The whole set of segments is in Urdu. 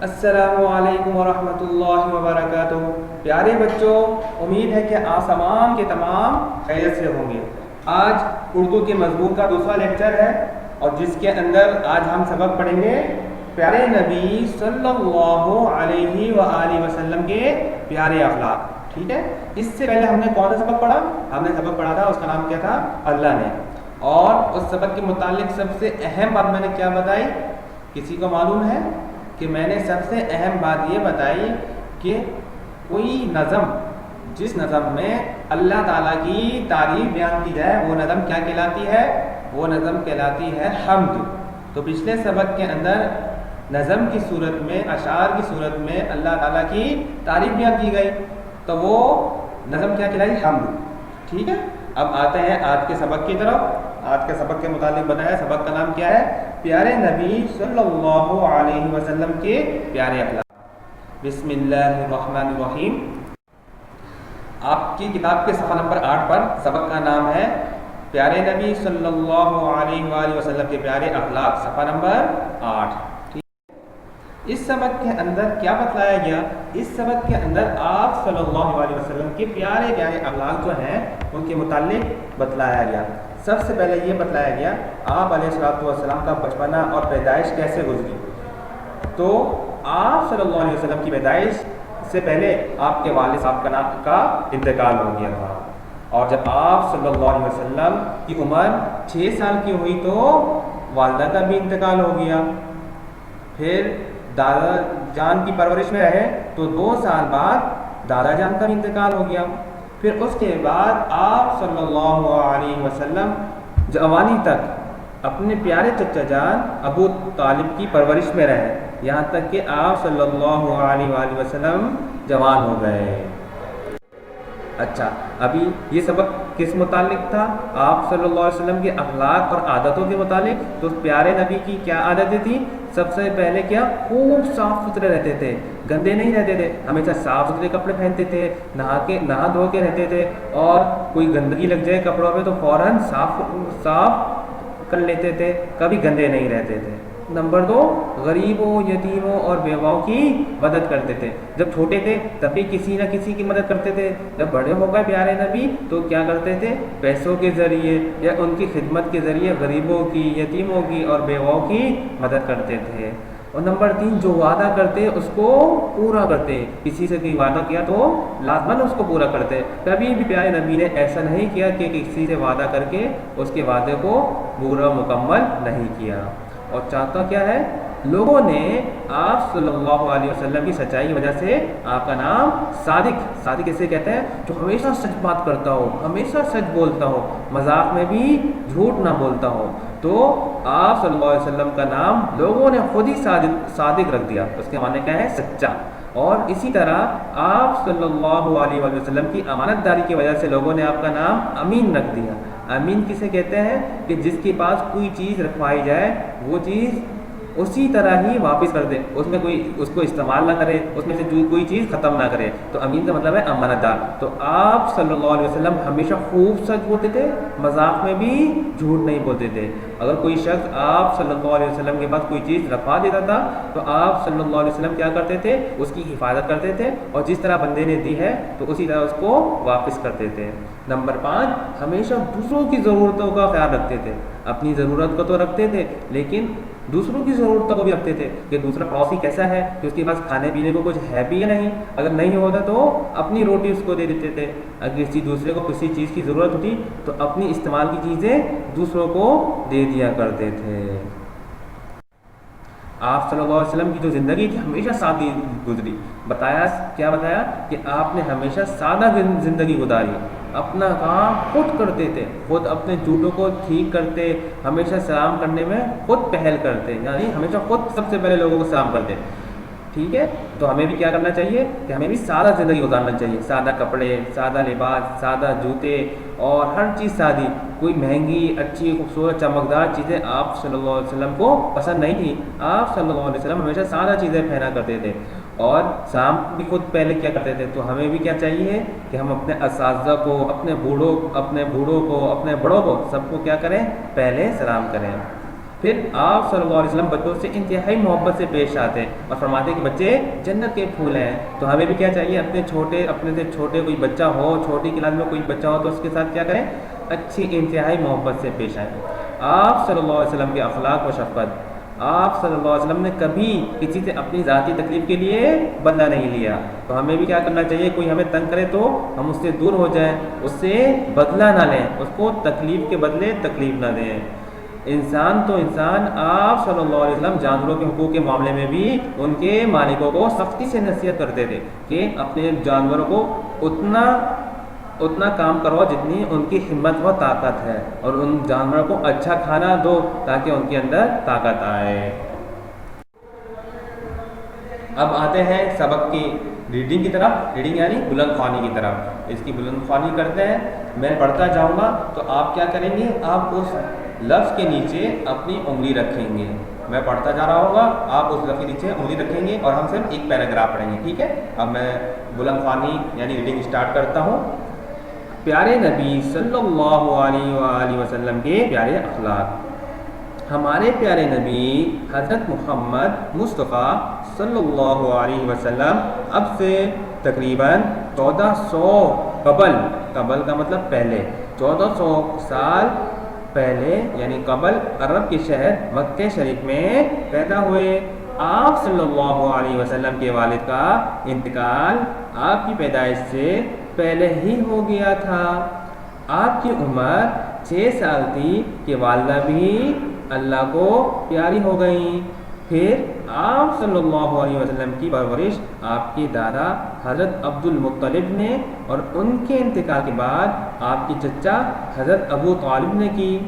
السلام علیکم ورحمۃ اللہ وبرکاتہ۔ پیارے بچوں، امید ہے کہ آپ تمام کے تمام خیریت سے ہوں گے۔ آج اردو کے مضمون کا دوسرا لیکچر ہے اور جس کے اندر آج ہم سبق پڑھیں گے پیارے نبی صلی اللہ علیہ وآلہ وسلم کے پیارے اخلاق۔ ٹھیک ہے، اس سے پہلے ہم نے کون سا سبق پڑھا؟ ہم نے سبق پڑھا تھا، اس کا نام کیا تھا؟ اللہ نے۔ اور اس سبق کے متعلق سب سے اہم بات میں نے کیا بتائی؟ کسی کو معلوم ہے کہ میں نے سب سے اہم بات یہ بتائی کہ کوئی نظم جس نظم میں اللہ تعالیٰ کی تعریف بیان کی جائے وہ نظم کیا کہلاتی ہے؟ وہ نظم کہلاتی ہے حمد۔ تو پچھلے سبق کے اندر نظم کی صورت میں، اشعار کی صورت میں اللہ تعالیٰ کی تعریف بیان کی گئی، تو وہ نظم کیا کہلائی؟ حمد۔ ٹھیک ہے، اب آتے ہیں آج کے سبق کی طرف۔ آج کے سبق کے متعلق بتایا، سبق کا نام کیا ہے؟ پیارے نبی صلی اللہ علیہ وسلم کے پیارے اخلاق۔ بسم اللہ الرحمن الرحیم۔ آپ کی کتاب کے صفحہ نمبر 8 پر سبق کا نام ہے پیارے نبی صلی اللہ علیہ وآلہ وسلم کے پیارے اخلاق، صفحہ نمبر 8۔ اس سبق کے اندر کیا بتلایا گیا؟ اس سبق کے اندر آپ صلی اللہ علیہ وسلم کے پیارے پیارے اخلاق جو ہیں ان کے متعلق بتلایا گیا۔ سب سے پہلے یہ بتلایا گیا آپ علیہ الصلوۃ والسلام کا بچپنا اور پیدائش کیسے گزری۔ تو آپ صلی اللہ علیہ وسلم کی پیدائش سے پہلے آپ کے والد صاحب کا انتقال ہو گیا تھا، اور جب آپ صلی اللہ علیہ وسلم کی عمر 6 سال کی ہوئی تو والدہ کا بھی انتقال ہو گیا۔ پھر دادا جان کی پرورش میں رہے تو 2 سال بعد دادا جان کا بھی انتقال ہو گیا۔ پھر اس کے بعد آپ صلی اللہ علیہ وسلم جوانی تک اپنے پیارے چچا جان ابو طالب کی پرورش میں رہے، یہاں تک کہ آپ صلی اللہ علیہ وآلہ وسلم جوان ہو گئے۔ اچھا، ابھی یہ سبق کس متعلق تھا؟ آپ صلی اللہ علیہ وسلم کے اخلاق اور عادتوں کے متعلق۔ تو پیارے نبی کی کیا عادتیں تھیں؟ سب سے پہلے کیا؟ خوب صاف ستھرے رہتے تھے، گندے نہیں رہتے تھے، ہمیشہ صاف ستھرے کپڑے پہنتے تھے، نہا دھو کے رہتے تھے، اور کوئی گندگی لگ جائے کپڑوں پہ تو فوراً صاف کر لیتے تھے، کبھی گندے نہیں رہتے تھے۔ نمبر 2، غریبوں، یتیموں اور بیواؤں کی مدد کرتے تھے۔ جب چھوٹے تھے تب بھی کسی نہ کسی کی مدد کرتے تھے، جب بڑے ہو گئے پیارے نبی تو کیا کرتے تھے؟ پیسوں کے ذریعے یا ان کی خدمت کے ذریعے غریبوں کی، یتیموں کی اور بیواؤں کی مدد کرتے تھے۔ اور نمبر 3، جو وعدہ کرتے اس کو پورا کرتے۔ کسی سے کوئی وعدہ کیا تو لازماً اس کو پورا کرتے۔ کبھی بھی پیارے نبی نے ایسا نہیں کیا کہ کسی سے وعدہ کر کے اس کے وعدے کو پورا مکمل نہیں کیا۔ اور چاہتا کیا ہے؟ لوگوں نے آپ صلی اللہ علیہ وسلم کی سچائی کی وجہ سے آپ کا نام صادق کیسے کہتے ہیں؟ جو ہمیشہ سچ بات کرتا ہو، ہمیشہ سچ بولتا ہو، مذاق میں بھی جھوٹ نہ بولتا ہو۔ تو آپ صلی اللہ علیہ وسلم کا نام لوگوں نے خود ہی صادق رکھ دیا۔ اس کے معنی کیا ہے؟ سچا۔ اور اسی طرح آپ صلی اللہ علیہ وسلم کی امانت داری کی وجہ سے لوگوں نے آپ کا نام امین رکھ دیا۔ امین کسے کہتے ہیں؟ کہ جس کے پاس کوئی چیز رکھوائی جائے وہ چیز اسی طرح ہی واپس کر دے، اس میں کوئی اس کو استعمال نہ کرے، اس میں سے کوئی چیز ختم نہ کرے۔ تو امین کا مطلب ہے امانت دار۔ تو آپ صلی اللہ علیہ وسلم ہمیشہ خوب سچ بولتے تھے، مذاق میں بھی جھوٹ نہیں بولتے تھے۔ اگر کوئی شخص آپ صلی اللہ علیہ وسلم کے پاس کوئی چیز رکھوا دیتا تھا تو آپ صلی اللہ علیہ وسلم کیا کرتے تھے؟ اس کی حفاظت کرتے تھے، اور جس طرح بندے نے دی ہے تو اسی طرح اس کو واپس کرتے تھے۔ نمبر 5، ہمیشہ دوسروں کی ضرورتوں کا خیال رکھتے تھے۔ اپنی ضرورت کو تو رکھتے تھے لیکن دوسروں کی ضرورتوں کو بھی رکھتے تھے کہ دوسرا پڑوسی کیسا ہے، کہ اس کے پاس کھانے پینے کو کچھ ہے بھی یا نہیں۔ اگر نہیں ہوتا تو اپنی روٹی اس کو دے دیتے تھے۔ اگر کسی دوسرے کو کسی چیز کی ضرورت ہوتی تو اپنی استعمال کی چیزیں دوسروں کو دے دیا کرتے تھے۔ آپ صلی اللہ علیہ وسلم کی جو زندگی تھی ہمیشہ سادی گزری۔ کیا بتایا کہ آپ نے ہمیشہ سادہ زندگی گزاری، اپنا کام خود کرتے تھے، خود اپنے جوتوں کو ٹھیک کرتے، ہمیشہ سلام کرنے میں خود پہل کرتے، یعنی ہمیشہ خود سب سے پہلے لوگوں کو سلام کرتے۔ ٹھیک ہے، تو ہمیں بھی کیا کرنا چاہیے کہ ہمیں بھی سادہ زندگی گزارنا چاہیے۔ سادہ کپڑے، سادہ لباس، سادہ جوتے اور ہر چیز سادی۔ کوئی مہنگی، اچھی، خوبصورت، چمکدار چیزیں آپ صلی اللہ علیہ وسلم کو پسند نہیں تھیں۔ آپ صلی اللہ علیہ وسلم ہمیشہ سادہ چیزیں پہنا کرتے تھے، اور سلام بھی خود پہلے کیا کرتے تھے۔ تو ہمیں بھی کیا چاہیے کہ ہم اپنے اساتذہ کو، اپنے بوڑھوں کو، اپنے بڑوں کو سب کو کیا کریں؟ پہلے سلام کریں۔ پھر آپ صلی اللہ علیہ وسلم بچوں سے انتہائی محبت سے پیش آتے ہیں اور فرماتے ہیں کہ بچے جنت کے پھول ہیں. تو ہمیں بھی کیا چاہیے، اپنے سے چھوٹے کوئی بچہ ہو، چھوٹی کلاس میں کوئی بچہ ہو تو اس کے ساتھ کیا کریں، اچھی انتہائی محبت سے پیش آئیں. آپ صلی اللہ علیہ وسلم کے اخلاق و شفقت، آپ صلی اللہ علیہ وسلم نے کبھی کسی سے اپنی ذاتی تکلیف کے لیے بدلہ نہیں لیا. تو ہمیں بھی کیا کرنا چاہیے، کوئی ہمیں تنگ کرے تو ہم اس سے دور ہو جائیں، اس سے بدلہ نہ لیں، اس کو تکلیف کے بدلے تکلیف نہ دیں. انسان تو انسان، آپ صلی اللہ علیہ وسلم جانوروں کے حقوق کے معاملے میں بھی ان کے مالکوں کو سختی سے نصیحت کرتے تھے کہ اپنے جانوروں کو اتنا کام کرو جتنی ان کی ہمت و طاقت ہے، اور ان جانوروں کو اچھا کھانا دو تاکہ ان کے اندر طاقت آئے. اب آتے ہیں سبق کی ریڈنگ کی طرف. ریڈنگ یعنی بلند خوانی کی طرف. اس کی بلند خوانی کرتے ہیں. میں پڑھتا جاؤں گا تو آپ کیا کریں گے، آپ اس لفظ کے نیچے اپنی انگلی رکھیں گے. میں پڑھتا جا رہا ہوگا، آپ اس لفظ کے نیچے انگلی رکھیں گے اور ہم صرف ایک پیراگراف پڑھیں گے. ٹھیک ہے، اب میں بلند خوانی یعنی ریڈنگ اسٹارٹ کرتا ہوں. پیارے نبی صلی اللہ علیہ وآلہ وسلم کے پیارے اخلاق. ہمارے پیارے نبی حضرت محمد مصطفیٰ صلی اللہ علیہ وسلم اب سے تقریباً 1400 قبل کا مطلب پہلے، 1400 سال پہلے یعنی قبل عرب کے شہر مکہ شریف میں پیدا ہوئے. آپ صلی اللہ علیہ وسلم کے والد کا انتقال آپ کی پیدائش سے پہلے ہی ہو گیا تھا. آپ کی عمر 6 سال تھی کہ والدہ بھی اللہ کو پیاری ہو گئیں. پھر آپ صلی اللہ علیہ وسلم کی پرورش آپ کے دادا حضرت عبد المطلب نے، اور ان کے انتقال کے بعد آپ کے چچا حضرت ابو طالب نے کی.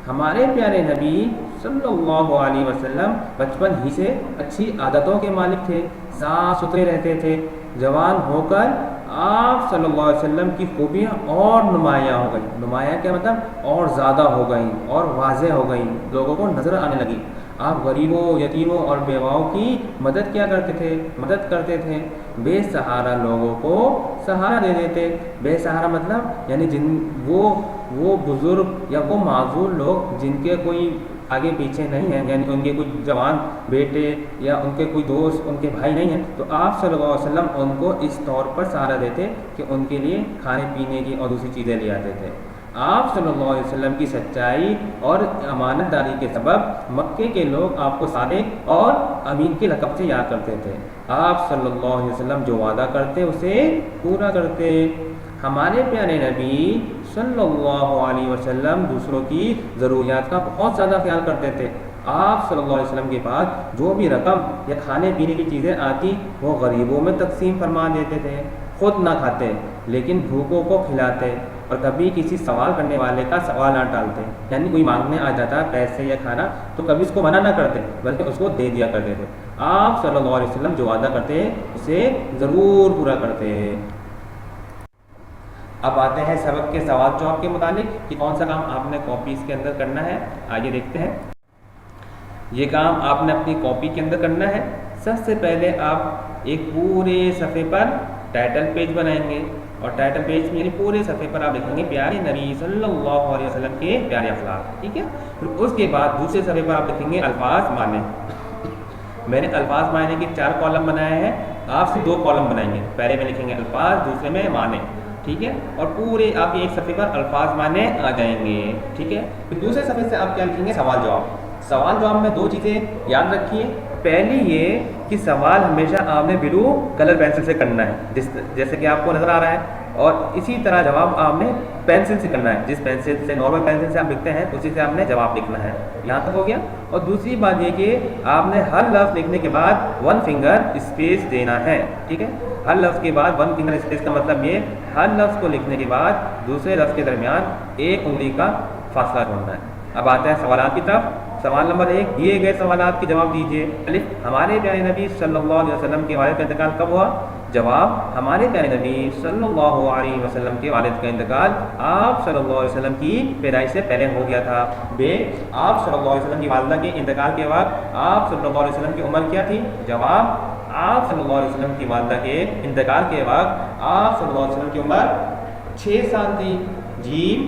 ہمارے پیارے نبی صلی اللہ علیہ وسلم بچپن ہی سے اچھی عادتوں کے مالک تھے، صاف ستھرے رہتے تھے. جوان ہو کر آپ صلی اللہ علیہ وسلم کی خوبیاں اور نمایاں ہو گئیں. نمایاں کیا مطلب، اور زیادہ ہو گئیں اور واضح ہو گئیں، لوگوں کو نظر آنے لگی. آپ غریبوں، یتیموں اور بیواؤں کی مدد کرتے تھے. بے سہارا لوگوں کو سہارا دے دیتے. بے سہارا مطلب یعنی وہ بزرگ یا وہ معذور لوگ جن کے کوئی آگے پیچھے نہیں ہیں، یعنی ان کے کوئی جوان بیٹے یا ان کے کوئی دوست، ان کے بھائی نہیں ہیں، تو آپ صلی اللہ علیہ وسلم ان کو اس طور پر سہارا دیتے کہ ان کے لیے کھانے پینے کی اور دوسری چیزیں لے آتے تھے. آپ صلی اللہ علیہ وسلم کی سچائی اور امانت داری کے سبب مکے کے لوگ آپ کو صادق اور امین کے لقب سے یاد کرتے تھے. آپ صلی اللہ علیہ وسلم جو وعدہ کرتے اسے پورا کرتے. ہمارے پیارے نبی صلی اللہ علیہ وسلم دوسروں کی ضروریات کا بہت زیادہ خیال کرتے تھے. آپ صلی اللہ علیہ وسلم کے پاس جو بھی رقم یا کھانے پینے کی چیزیں آتی وہ غریبوں میں تقسیم فرما دیتے تھے. خود نہ کھاتے لیکن بھوکوں کو کھلاتے، اور کبھی کسی سوال کرنے والے کا سوال نہ ٹالتے. یعنی کوئی مانگنے آ جاتا پیسے یا کھانا تو کبھی اس کو منع نہ کرتے بلکہ اس کو دے دیا کرتے تھے. آپ صلی اللہ علیہ وسلم جو وعدہ کرتے اسے ضرور پورا کرتے. اب آتے ہیں سبق کے سوال جواب کے متعلق کہ کون سا کام آپ نے کاپیز کے اندر کرنا ہے. آئیے دیکھتے ہیں. یہ کام آپ نے اپنی کاپی کے اندر کرنا ہے. سب سے پہلے آپ ایک پورے صفحے پر ٹائٹل پیج بنائیں گے، اور ٹائٹل پیج میں یعنی پورے صفحے پر آپ لکھیں گے پیارے نبی صلی اللہ علیہ وسلم کے پیارے اخلاق. ٹھیک ہے. پھر اس کے بعد دوسرے صفحے پر آپ لکھیں گے الفاظ معنی. میں نے الفاظ معنی کے 4 کالم بنائے ہیں، آپ سے 2 کالم بنائیں گے. پہلے میں لکھیں گے الفاظ، دوسرے میں معنی. ٹھیک ہے. اور پورے آپ ایک صفحے پر الفاظ معنی آ جائیں گے. ٹھیک ہے. پھر دوسرے صفحے سے آپ کیا لکھیں گے، سوال جواب. سوال جواب میں 2 چیزیں یاد رکھیے. پہلی یہ کہ سوال ہمیشہ آپ نے بلو کلر پینسل سے کرنا ہے، جیسے کہ آپ کو نظر آ رہا ہے، اور اسی طرح جواب آپ نے پینسل سے کرنا ہے. جس پینسل سے نارمل پینسل سے آپ لکھتے ہیں اسی سے آپ نے جواب لکھنا ہے. یہاں تک ہو گیا. اور دوسری بات یہ کہ آپ نے ہر لفظ لکھنے کے بعد 1 فنگر اسپیس دینا ہے. ٹھیک ہے. ہر لفظ کے بعد 1 فنگر اسپیس کا مطلب یہ ہر لفظ کو لکھنے کے بعد دوسرے لفظ کے درمیان 1 انگلی کا فاصلہ چھوڑنا ہے. اب آتے ہیں سوالات کی طرف. سوال نمبر 1، دیے گئے سوالات کے جواب دیجیے. الف، ہمارے پیارے نبی صلی اللہ علیہ وسلم کے والد کا انتقال کب ہوا؟ جواب، ہمارے پیارے نبی صلی اللہ علیہ وسلم کے والد کا انتقال آپ صلی اللہ علیہ وسلم کی پیدائش سے پہلے ہو گیا تھا. ب، آپ صلی اللہ علیہ وسلم کی والدہ کے انتقال کے وقت آپ صلی اللہ علیہ وسلم کی عمر کیا تھی؟ جواب، آپ صلی اللہ علیہ وسلم کی والدہ کے انتقال کے وقت آپ صلی اللہ علیہ وسلم کی عمر 6 سال تھی. جیم،